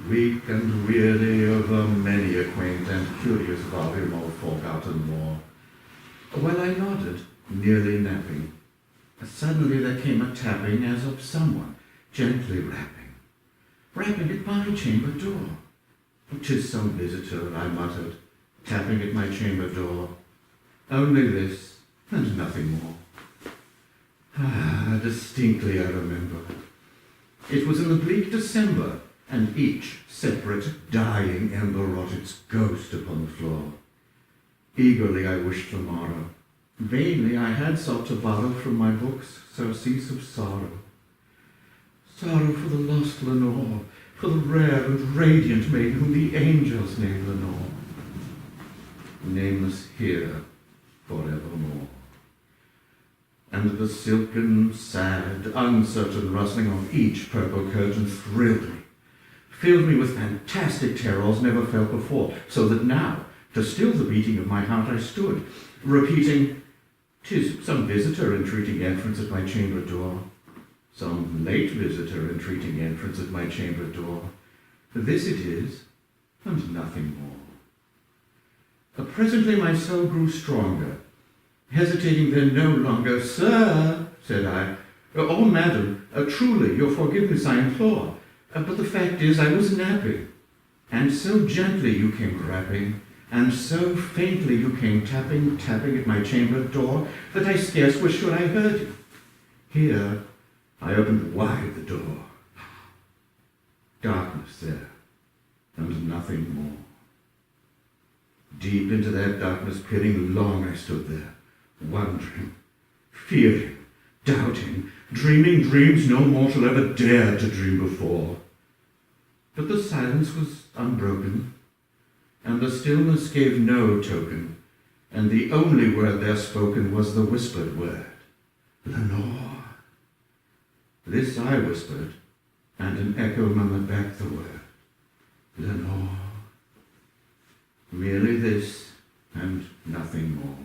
weak and weary over many a quaint and curious volume of forgotten lore. While I nodded, nearly napping, suddenly there came a tapping as of someone gently rapping at my chamber door. "'Tis some visitor," I muttered, tapping at my chamber door. "Only this, and nothing more." Distinctly I remember. It was in the bleak December, and each separate, dying ember wrought its ghost upon the floor. Eagerly I wished for morrow. Vainly I had sought to borrow from my books surcease of sorrow. Sorrow for the lost Lenore, for the rare and radiant maid whom the angels name Lenore. Nameless here forevermore. And the silken, sad, uncertain rustling of each purple curtain thrilled me, filled me with fantastic terrors never felt before, so that now, to still the beating of my heart, I stood, repeating, "'Tis some visitor entreating entrance at my chamber door, some late visitor entreating entrance at my chamber door. This it is, and nothing more." Presently my soul grew stronger. Hesitating then no longer, "Sir," said I, "oh, madam, truly your forgiveness I implore, but the fact is I was napping, and so gently you came rapping, and so faintly you came tapping at my chamber door, that I scarce was sure I heard you. Here I opened wide the door. Darkness there, and nothing more. Deep into that darkness peering, long I stood there, wondering, fearing, doubting, dreaming dreams no mortal ever dared to dream before. But the silence was unbroken, and the stillness gave no token, and the only word there spoken was the whispered word, "Lenore." This I whispered, and an echo murmured back the word, "Lenore." Merely this, and nothing more.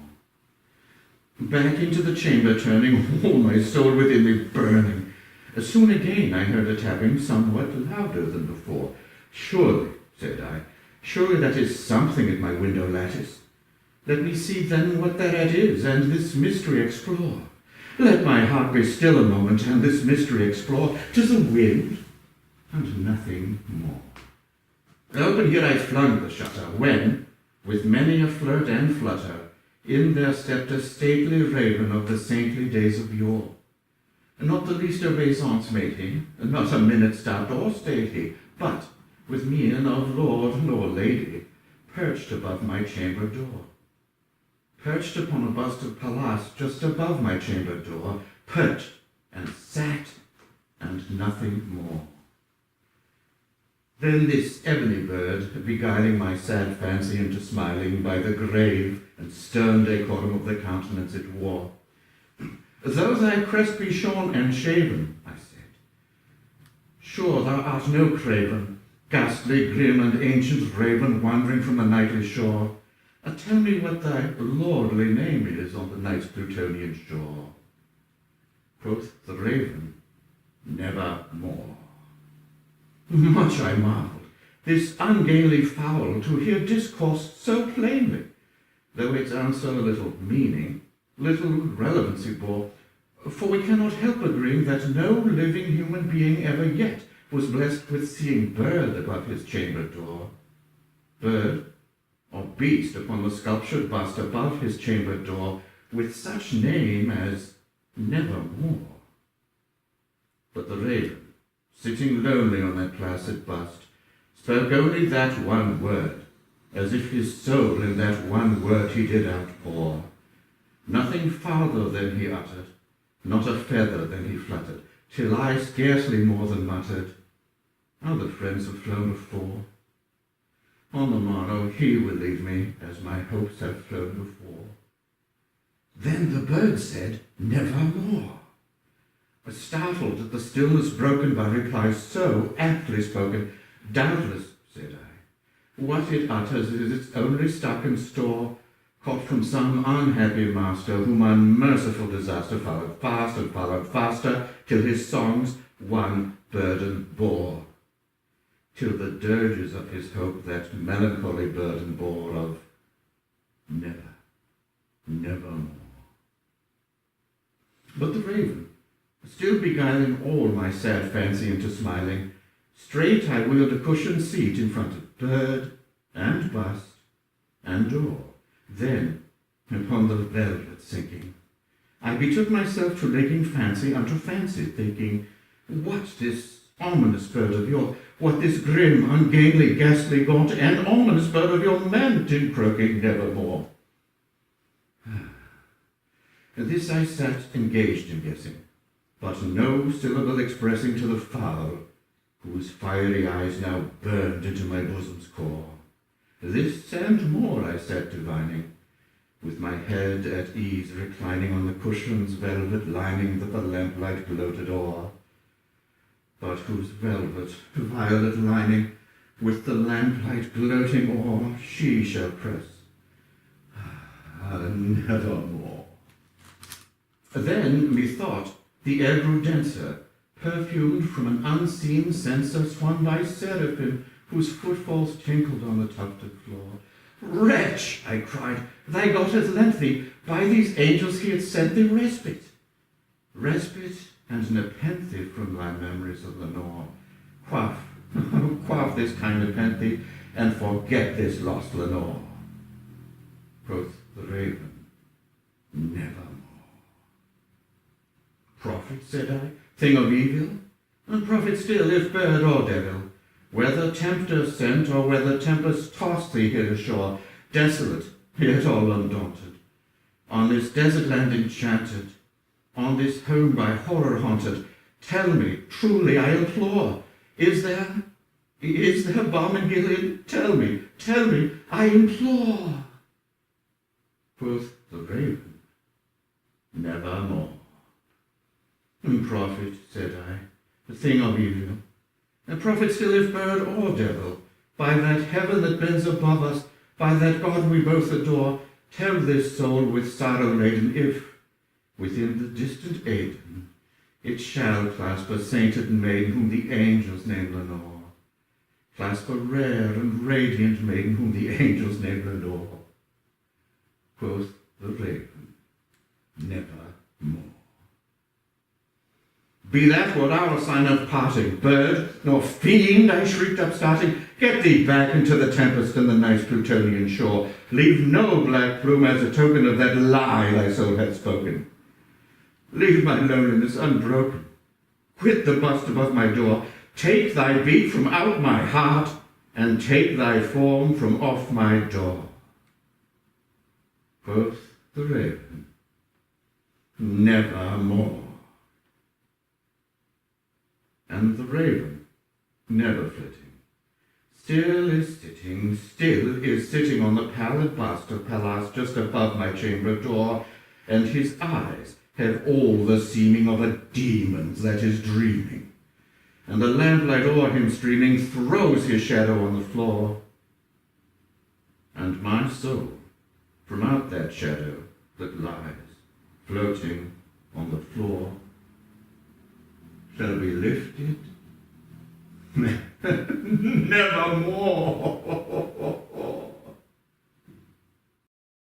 Back into the chamber turning, all my soul within me burning. Soon again I heard a tapping somewhat louder than before. "Surely," said I, "surely that is something at my window lattice. Let me see then what thereat is, and this mystery explore. Let my heart be still a moment, and this mystery explore. 'Tis a wind, and nothing more." Open here I flung the shutter, when, with many a flirt and flutter, in there stepped a stately raven of the saintly days of yore. Not the least obeisance made he, not a minute stopped or stayed he, but, with mien of lord nor lady, perched above my chamber door. Perched upon a bust of Pallas just above my chamber door, perched and sat, and nothing more. Then this ebony bird, beguiling my sad fancy into smiling by the grave and stern decorum of the countenance it wore, "Though thy crest be shorn and shaven," I said, "sure thou art no craven, ghastly, grim, and ancient raven wandering from the nightly shore. Tell me what thy lordly name is on the night's Plutonian shore." Quoth the raven, "Nevermore." Much I marvelled, this ungainly fowl to hear discourse so plainly, though its answer little meaning, little relevancy bore, for we cannot help agreeing that no living human being ever yet was blessed with seeing bird above his chamber door. Bird or beast upon the sculptured bust above his chamber door, with such name as Nevermore. But the raven, sitting lonely on that placid bust, spoke only that one word, as if his soul in that one word he did outpour. Nothing farther than he uttered, not a feather than he fluttered, till I scarcely more than muttered, "Other friends have flown before. On the morrow he will leave me, as my hopes have flown before." Then the bird said, "Nevermore." Startled at the stillness broken by replies so aptly spoken, "Doubtless," said I, "what it utters is its only stock and store, caught from some unhappy master, whom unmerciful disaster followed fast and followed faster, till his songs one burden bore. till the dirges of his hope that melancholy burden bore of never, nevermore. But the raven, still beguiling all my sad fancy into smiling, straight I wheeled a cushioned seat in front of bird and bust and door. Then, upon the velvet sinking, I betook myself to laking fancy unto fancy, thinking, what this ominous bird of your, what this grim, ungainly, ghastly, gaunt, and ominous bird of your mantin croaking nevermore. This I sat engaged in guessing, but no syllable expressing to the fowl, whose fiery eyes now burned into my bosom's core. This and more I sat divining, with my head at ease reclining on the cushion's velvet lining that the lamplight gloated o'er, but whose velvet violet lining with the lamplight gloating o'er she shall press nevermore. Then methought the air grew denser, perfumed from an unseen censer swung by seraphim whose footfalls tinkled on the tufted floor. Wretch, I cried, thy God hath lent thee, by these angels he hath sent thee respite. Respite and nepenthe from thy memories of Lenore. Quaff, quaff this kind nepenthe, and forget this lost Lenore. Quoth the raven, nevermore. Prophet, said I, thing of evil, and prophet still, if bird or devil, whether tempter sent or whether tempest tossed thee here ashore, desolate, yet all undaunted, on this desert land enchanted, on this home by horror haunted, tell me, truly I implore, is there balm in Gilead? Tell me, I implore. Quoth the raven, nevermore. Prophet, said I, the thing of evil, a prophet still if bird or devil, by that heaven that bends above us, by that God we both adore, tell this soul with sorrow laden if, within the distant Aidenn, it shall clasp a sainted maiden whom the angels name Lenore, clasp a rare and radiant maiden whom the angels name Lenore. Quoth the raven, nevermore. Be that what our sign of parting, bird nor fiend, I shrieked upstarting, get thee back into the tempest and the nice Plutonian shore. Leave no black plume as a token of that lie thy soul hath spoken. Leave my loneliness unbroken. Quit the bust above my door. Take thy beat from out my heart, and take thy form from off my door. Quoth the raven, nevermore. And the raven, never flitting, still is sitting on the pallid bust of Pallas just above my chamber door, and his eyes have all the seeming of a demon's that is dreaming, and the lamplight o'er him streaming throws his shadow on the floor, and my soul from out that shadow that lies floating on the floor shall be lifted nevermore.